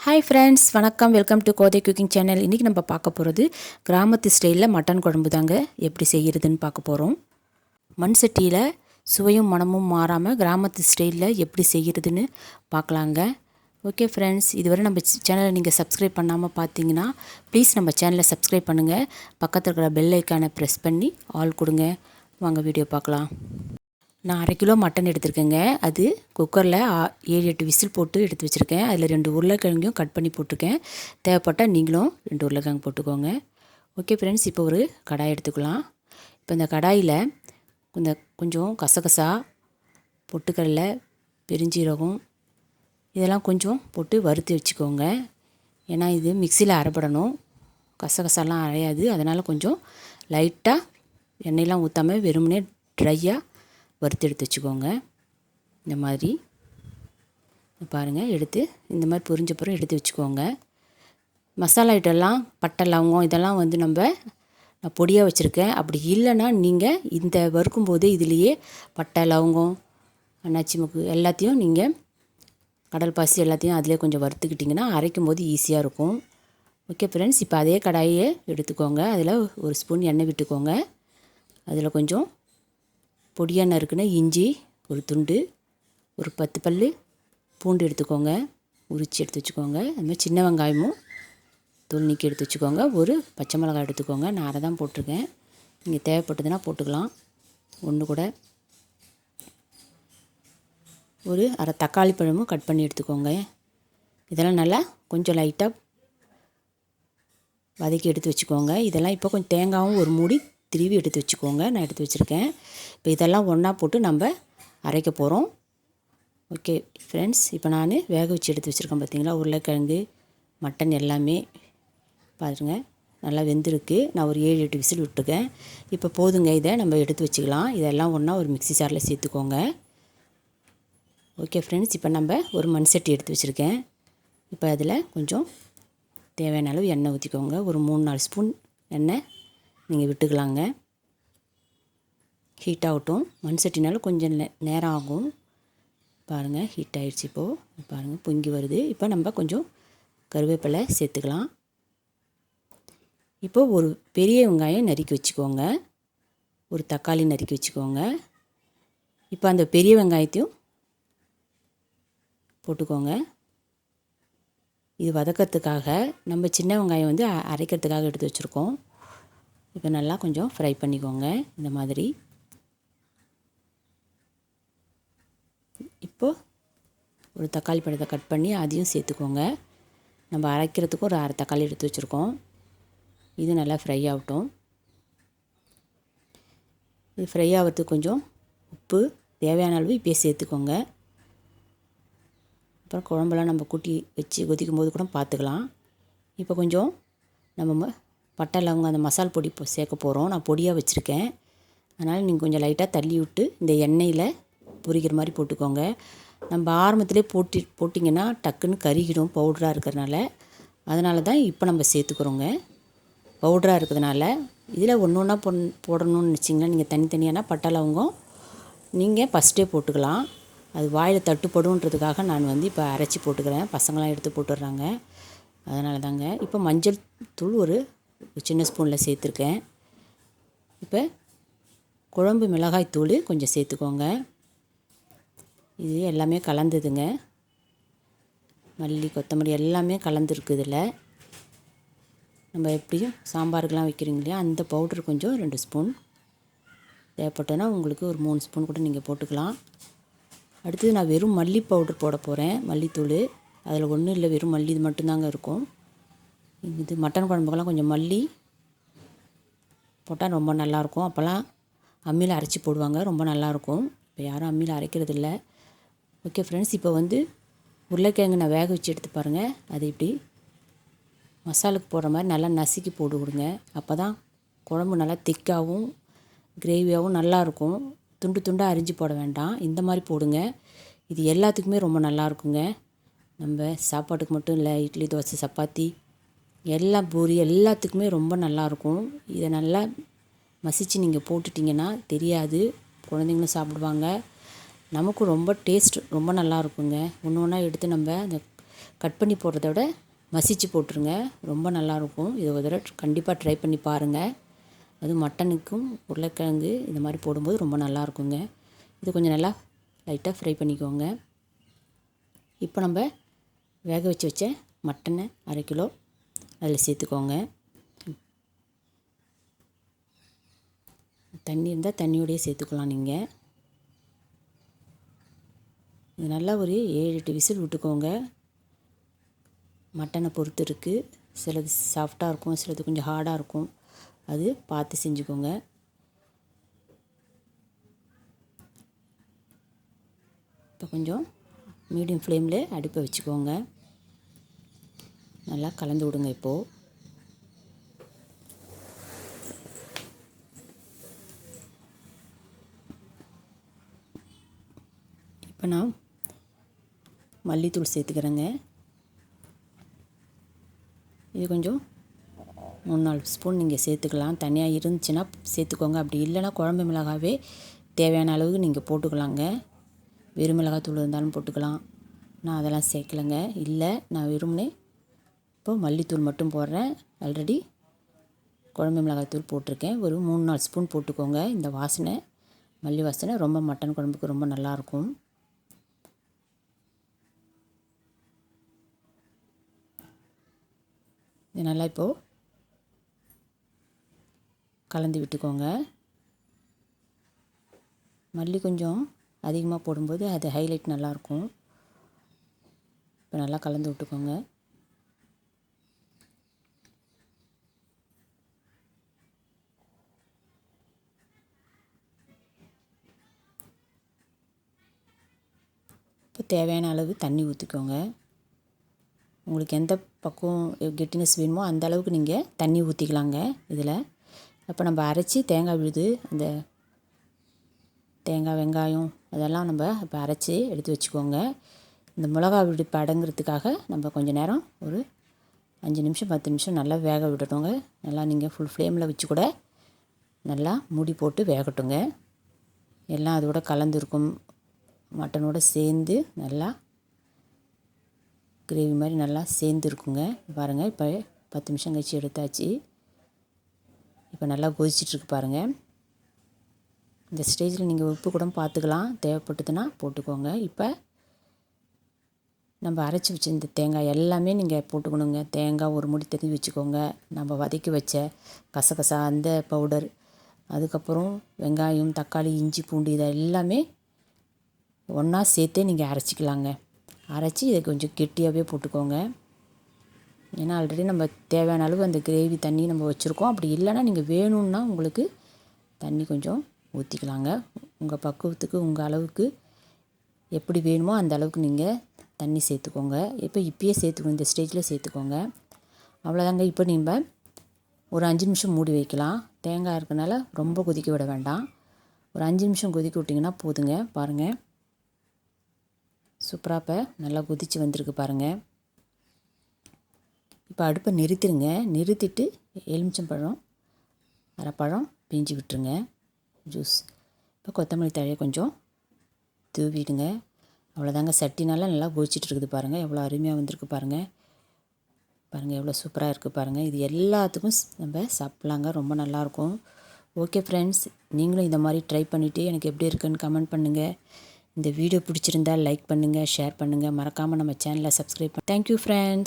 Hi friends, வணக்கம். Welcome to Kothai cooking channel. இன்றைக்கி நம்ம பார்க்க போகிறது கிராமத்து ஸ்டைலில் மட்டன் குழம்பு தாங்க. எப்படி செய்கிறதுன்னு பார்க்க போகிறோம். மண் சட்டியில் சுவையும் மனமும் மாறாமல் கிராமத்து ஸ்டைலில் எப்படி செய்கிறதுன்னு பார்க்கலாங்க. ஓகே ஃப்ரெண்ட்ஸ், இதுவரை நம்ம சேனலை நீங்கள் சப்ஸ்கிரைப் பண்ணாமல் பார்த்தீங்கன்னா ப்ளீஸ் நம்ம சேனலை சப்ஸ்கிரைப் பண்ணுங்கள். பக்கத்தில் இருக்கிற பெல் ஐக்கானை ப்ரெஸ் பண்ணி ஆல் கொடுங்க. வாங்க வீடியோ பார்க்கலாம். நான் 1/2 கிலோ மட்டன் எடுத்திருக்கேங்க. அது குக்கரில் 7-8 விசில் போட்டு எடுத்து வச்சுருக்கேன். அதில் 2 உருளைக்கிழங்கையும் கட் பண்ணி போட்டிருக்கேன். தேவைப்பட்டால் நீங்களும் 2 உருளைக்கிழங்கு போட்டுக்கோங்க. ஓகே ஃப்ரெண்ட்ஸ், இப்போ ஒரு கடாய் எடுத்துக்கலாம். இப்போ இந்த கடாயில் கொஞ்சம் கசகசா, பொட்டுக்கடலை, பெருஞ்சீரகம் இதெல்லாம் கொஞ்சம் போட்டு வறுத்து வச்சுக்கோங்க. ஏன்னா இது மிக்சியில் அரைப்படணும். கசகசாலாம் அரையாது. அதனால் கொஞ்சம் லைட்டாக எண்ணெயெலாம் ஊற்றாமல் வெறுமனே ட்ரையாக வறுத்து எடுத்து வச்சுக்கோங்க. இந்த மாதிரி பாருங்கள், எடுத்து இந்த மாதிரி பொரிஞ்சப்புறம் எடுத்து வச்சுக்கோங்க. மசாலா ஐட்டம்லாம் பட்டை, லவங்கம் இதெல்லாம் நான் பொடியாக வச்சுருக்கேன். அப்படி இல்லைன்னா நீங்கள் இந்த வறுக்கும்போது இதுலேயே பட்டை, லவங்கம், அன்னாச்சி மொக்கு எல்லாத்தையும் நீங்கள் கடல் பாசி எல்லாத்தையும் அதிலே கொஞ்சம் வறுத்துக்கிட்டிங்கன்னா அரைக்கும் போது ஈஸியாக இருக்கும். ஓகே ஃப்ரெண்ட்ஸ், இப்போ அதே கடாயை எடுத்துக்கோங்க. அதில் ஒரு ஸ்பூன் எண்ணெய் விட்டுக்கோங்க. அதில் கொஞ்சம் பொடியாக நறுக்குன இஞ்சி ஒரு துண்டு, ஒரு 10 பல் பூண்டு எடுத்துக்கோங்க, உரித்து எடுத்து வச்சுக்கோங்க. அதுமாதிரி சின்ன வெங்காயமும் தோல் நீக்கி எடுத்து வச்சுக்கோங்க. ஒரு பச்சை மிளகாய் எடுத்துக்கோங்க. நான் அரை தான் போட்டிருக்கேன். நீங்கள் தேவைப்பட்டதுன்னா போட்டுக்கலாம். ஒன்று கூட ஒரு அரை தக்காளி பழமும் கட் பண்ணி எடுத்துக்கோங்க. இதெல்லாம் நல்லா கொஞ்சம் லைட்டாக வதக்கி எடுத்து வச்சுக்கோங்க. இதெல்லாம் இப்போ கொஞ்சம் தேங்காயும் ஒரு மூடி திருவி எடுத்து வச்சுக்கோங்க. நான் எடுத்து வச்சுருக்கேன். இப்போ இதெல்லாம் ஒன்றா போட்டு நம்ம அரைக்க போகிறோம். ஓகே ஃப்ரெண்ட்ஸ், இப்போ நான் வேக வச்சு எடுத்து வச்சுருக்கேன். பார்த்தீங்களா, உருளைக்கிழங்கு, மட்டன் எல்லாமே பாருங்கள் நல்லா வெந்திருக்கு. நான் ஒரு 7-8 விசில் விட்டுருக்கேன். இப்போ போதுங்க, இதை நம்ம எடுத்து வச்சுக்கலாம். இதெல்லாம் ஒன்றா ஒரு மிக்ஸி ஜாரில் சேர்த்துக்கோங்க. ஓகே ஃப்ரெண்ட்ஸ், இப்போ நம்ம ஒரு மண் சட்டி எடுத்து வச்சுருக்கேன். இப்போ அதில் கொஞ்சம் தேவையான அளவு எண்ணெய் ஊற்றிக்கோங்க. ஒரு 3-4 ஸ்பூன் எண்ணெய் நீங்கள் விட்டுக்கலாங்க. ஹீட் ஆகட்டும். மண் சட்டினாலும் கொஞ்சம் நேரம் ஆகும். பாருங்கள், ஹீட் ஆகிடுச்சு. இப்போது பாருங்கள் பொங்கி வருது. இப்போ நம்ம கொஞ்சம் கருவேப்பிலை சேர்த்துக்கலாம். இப்போது ஒரு பெரிய வெங்காயம் நறுக்கி வச்சுக்கோங்க. ஒரு தக்காளி நறுக்கி வச்சுக்கோங்க. இப்போ அந்த பெரிய வெங்காயத்தையும் போட்டுக்கோங்க. இது வதக்கிறதுக்காக. நம்ம சின்ன வெங்காயம் அரைக்கிறதுக்காக எடுத்து வச்சுருக்கோம். இப்போ நல்லா கொஞ்சம் ஃப்ரை பண்ணிக்கோங்க இந்த மாதிரி. இப்போது ஒரு தக்காளி பழத்தை கட் பண்ணி அதையும் சேர்த்துக்கோங்க. நம்ம அரைக்கிறதுக்கு ஒரு அரை தக்காளி எடுத்து வச்சுருக்கோம். இது நல்லா ஃப்ரை ஆகட்டும். இது ஃப்ரை ஆகிறதுக்கு கொஞ்சம் உப்பு தேவையான அளவு இப்போயே சேர்த்துக்கோங்க. அப்புறம் குழம்பெல்லாம் நம்ம கூட்டி வச்சு கொதிக்கும் போது கூட பார்த்துக்கலாம். இப்போ கொஞ்சம் நம்ம பட்டை, லவங்கம் அந்த மசால் பொடி சேர்க்க போகிறோம். நான் பொடியாக வச்சுருக்கேன். அதனால் நீங்கள் கொஞ்சம் லைட்டாக தள்ளி விட்டு இந்த எண்ணெயில் பொரிக்கிற மாதிரி போட்டுக்கோங்க. நம்ம ஆரம்பத்திலே போட்டிங்கன்னா டக்குன்னு கருகிடும் பவுடராக இருக்கிறதுனால. அதனால தான் இப்போ நம்ம சேர்த்துக்கிறோங்க. பவுடராக இருக்கிறதுனால இதில் ஒன்று ஒன்றா போடணும்னு நினச்சிங்கன்னா நீங்கள் தனித்தனியானா பட்டை, லவங்கம் நீங்கள் ஃபஸ்ட்டே போட்டுக்கலாம். அது வாயில் தட்டுப்படுன்றதுக்காக நான் இப்போ அரைச்சி போட்டுக்கிறேன். பசங்களாம் எடுத்து போட்டுடுறாங்க. அதனால தாங்க. இப்போ மஞ்சள் தூள் ஒரு சின்ன ஸ்பூனில் சேர்த்துருக்கேன். இப்போ குழம்பு மிளகாய் தூள் கொஞ்சம் சேர்த்துக்கோங்க. இது எல்லாமே கலந்துதுங்க. மல்லி, கொத்தமல்லி எல்லாமே கலந்துருக்கு. இதில் நம்ம எப்படியும் சாம்பாருக்கெலாம் வைக்கிறீங்க இல்லையா, அந்த பவுட்ரு கொஞ்சம் 2 ஸ்பூன் தேவைப்பட்டதுன்னா உங்களுக்கு ஒரு 3 ஸ்பூன் கூட நீங்கள் போட்டுக்கலாம். அடுத்தது நான் வெறும் மல்லி பவுட்ரு போட போகிறேன். மல்லித்தூள் அதில் ஒன்றும் இல்லை, வெறும் மல்லி இது மட்டும்தாங்க இருக்கும். இது மட்டன் குழம்புக்கெல்லாம் கொஞ்சம் மல்லி போட்டால் ரொம்ப நல்லாயிருக்கும். அப்போல்லாம் அம்மியில் அரைச்சி போடுவாங்க, ரொம்ப நல்லாயிருக்கும். இப்போ யாரும் அம்மியில் அரைக்கிறது இல்லை. ஓகே ஃப்ரெண்ட்ஸ், இப்போ உருளைக்கிழங்கு நான் வேக வச்சு எடுத்து பாருங்கள். அது இப்படி மசாலுக்கு போடுற மாதிரி நல்லா நசுக்கி போட்டு கொடுங்க. அப்போ தான் குழம்பு நல்லா திக்காகவும் கிரேவியாகவும் நல்லாயிருக்கும். துண்டு துண்டாக அரிஞ்சு போட வேண்டாம், இந்த மாதிரி போடுங்க. இது எல்லாத்துக்குமே ரொம்ப நல்லாயிருக்குங்க. நம்ம சாப்பாட்டுக்கு மட்டும் இல்லை, இட்லி, தோசை, சப்பாத்தி எல்லாம் பூரி எல்லாத்துக்குமே ரொம்ப நல்லாயிருக்கும். இதை நல்லா மசித்து நீங்கள் போட்டுட்டிங்கன்னா தெரியாது, குழந்தைங்களும் சாப்பிடுவாங்க. நமக்கும் ரொம்ப டேஸ்ட் ரொம்ப நல்லா இருக்குங்க. ஒன்று ஒன்றா எடுத்து நம்ம அந்த கட் பண்ணி போடுறத விட மசிச்சு போட்டுருங்க, ரொம்ப நல்லாயிருக்கும். இதை ஒரு தடவை கண்டிப்பாக ட்ரை பண்ணி பாருங்கள். அதுவும் மட்டனுக்கும் உருளைக்கிழங்கு இந்த மாதிரி போடும்போது ரொம்ப நல்லாயிருக்குங்க. இது கொஞ்சம் நல்லா லைட்டாக ஃப்ரை பண்ணிக்கோங்க. இப்போ நம்ம வேக வச்ச மட்டனை 1/2 கிலோ அதில் சேர்த்துக்கோங்க. தண்ணி இருந்தால் தண்ணியோடையே சேர்த்துக்கலாம் நீங்கள். இது நல்லா ஒரு 7-8 விசில் விட்டுக்கோங்க. மட்டனை பொறுத்து இருக்குது, சிலது சாஃப்டாக இருக்கும், சிலது கொஞ்சம் ஹார்டாக இருக்கும், அது பார்த்து செஞ்சுக்கோங்க. இப்போ கொஞ்சம் மீடியம் ஃப்ளேமில் அடுப்பை வச்சுக்கோங்க. நல்லா கலந்து விடுங்க. இப்போது நான் மல்லித்தூள் சேர்த்துக்கிறேங்க. இது கொஞ்சம் 3-4 ஸ்பூன் நீங்கள் சேர்த்துக்கலாம். தனியாக இருந்துச்சுன்னா சேர்த்துக்கோங்க. அப்படி இல்லைன்னா குழம்பு மிளகாவே தேவையான அளவுக்கு நீங்கள் போட்டுக்கலாங்க. வெறும் மிளகாத்தூள் இருந்தாலும் போட்டுக்கலாம். நான் அதெல்லாம் சேர்க்கலைங்க. இல்லை, நான் வெறும்னே இப்போது மல்லித்தூள் மட்டும் போடுறேன். ஆல்ரெடி குழம்பு மிளகாத்தூள் போட்டிருக்கேன். ஒரு 3-4 ஸ்பூன் போட்டுக்கோங்க. இந்த வாசனை, மல்லி வாசனை ரொம்ப மட்டன் குழம்புக்கு ரொம்ப நல்லாயிருக்கும். இது நல்லா இப்போது கலந்து விட்டுக்கோங்க. மல்லி கொஞ்சம் அதிகமாக போடும்போது அது ஹைலைட் நல்லாயிருக்கும். இப்போ நல்லா கலந்து விட்டுக்கோங்க. இப்போ தேவையான அளவு தண்ணி ஊற்றிக்கோங்க. உங்களுக்கு எந்த பக்கம் கெட்டினஸ் வேணுமோ அந்த அளவுக்கு நீங்கள் தண்ணி ஊற்றிக்கலாங்க. இதில் அப்போ நம்ம அரைச்சி தேங்காய் விழுது, அந்த தேங்காய் வெங்காயம் அதெல்லாம் நம்ம இப்போ அரைச்சி எடுத்து வச்சுக்கோங்க. இந்த மிளகா விடுப்பு அடங்கிறதுக்காக நம்ம கொஞ்சம் நேரம் ஒரு 5 நிமிஷம் 10 நிமிஷம் நல்லா வேக விடணுங்க. நல்லா நீங்கள் ஃபுல் ஃப்ளேமில் வச்சு கூட நல்லா மூடி போட்டு வேகட்டுங்க. எல்லாம் அதோட கலந்துருக்கும், மட்டனோடு சேர்ந்து நல்லா கிரேவி மாதிரி நல்லா சேர்ந்துருக்குங்க. பாருங்கள், இப்போ 10 நிமிஷம் கழிச்சு எடுத்தாச்சு. இப்போ நல்லா கொதிச்சிட்ருக்கு பாருங்கள். இந்த ஸ்டேஜில் நீங்கள் உப்பு கூட பார்த்துக்கலாம், தேவைப்பட்டதுன்னா போட்டுக்கோங்க. இப்போ நம்ம அரைச்சி வச்ச இந்த தேங்காய் எல்லாமே நீங்கள் போட்டுக்கணுங்க. தேங்காய் ஒரு முடி தட்டி வச்சுக்கோங்க. நம்ம வதக்கி வச்ச கசகசா அந்த பவுடர், அதுக்கப்புறம் வெங்காயம், தக்காளி, இஞ்சி, பூண்டு இதை எல்லாமே ஒன்றா சேர்த்தே நீங்கள் அரைச்சிக்கலாங்க. அரைச்சி இதை கொஞ்சம் கெட்டியாகவே போட்டுக்கோங்க. ஏன்னா ஆல்ரெடி நம்ம தேவையான அளவு அந்த கிரேவி தண்ணி நம்ம வச்சுருக்கோம். அப்படி இல்லைன்னா நீங்கள் வேணும்னா உங்களுக்கு தண்ணி கொஞ்சம் ஊற்றிக்கலாங்க. உங்கள் பக்குவத்துக்கு, உங்கள் அளவுக்கு எப்படி வேணுமோ அந்த அளவுக்கு நீங்கள் தண்ணி சேர்த்துக்கோங்க. இப்போயே சேர்த்துக்கணும், இந்த ஸ்டேஜில் சேர்த்துக்கோங்க. அவ்வளோதாங்க. இப்போ நீங்கள் ஒரு 5 நிமிஷம் மூடி வைக்கலாம். தேங்காய் இருக்கனால ரொம்ப கொதிக்க விட வேண்டாம். ஒரு 5 நிமிஷம் கொதிக்க விட்டிங்கன்னா போதுங்க. பாருங்கள், சூப்பராக இப்போ நல்லா கொதித்து வந்திருக்கு பாருங்கள். இப்போ அடுப்பை நிறுத்திடுங்க. நிறுத்திட்டு எலுமிச்சம்பழம் 1/2 பழம் பிஞ்சு விட்டுருங்க, ஜூஸ். இப்போ கொத்தமல்லி தழையை கொஞ்சம் தூவிடுங்க. அவ்வளோதாங்க. சட்டினால நல்லா கொதிச்சிட்டு இருக்குது பாருங்கள். எவ்வளோ அருமையாக வந்திருக்கு பாருங்கள். பாருங்கள் எவ்வளோ சூப்பராக இருக்குது பாருங்கள். இது எல்லாத்துக்கும் நம்ம சாப்பிட்லாங்க, ரொம்ப நல்லாயிருக்கும். ஓகே ஃப்ரெண்ட்ஸ், நீங்களும் இந்த மாதிரி ட்ரை பண்ணிவிட்டு எனக்கு எப்படி இருக்குன்னு கமெண்ட் பண்ணுங்கள். இந்த வீடியோ பிடிச்சிருந்தால் லைக் பண்ணுங்கள், ஷேர் பண்ணுங்கள். மறக்காமல் நம்ம சேனலை சப்ஸ்கிரைப் தேங்க்யூ ஃப்ரெண்ட்ஸ்.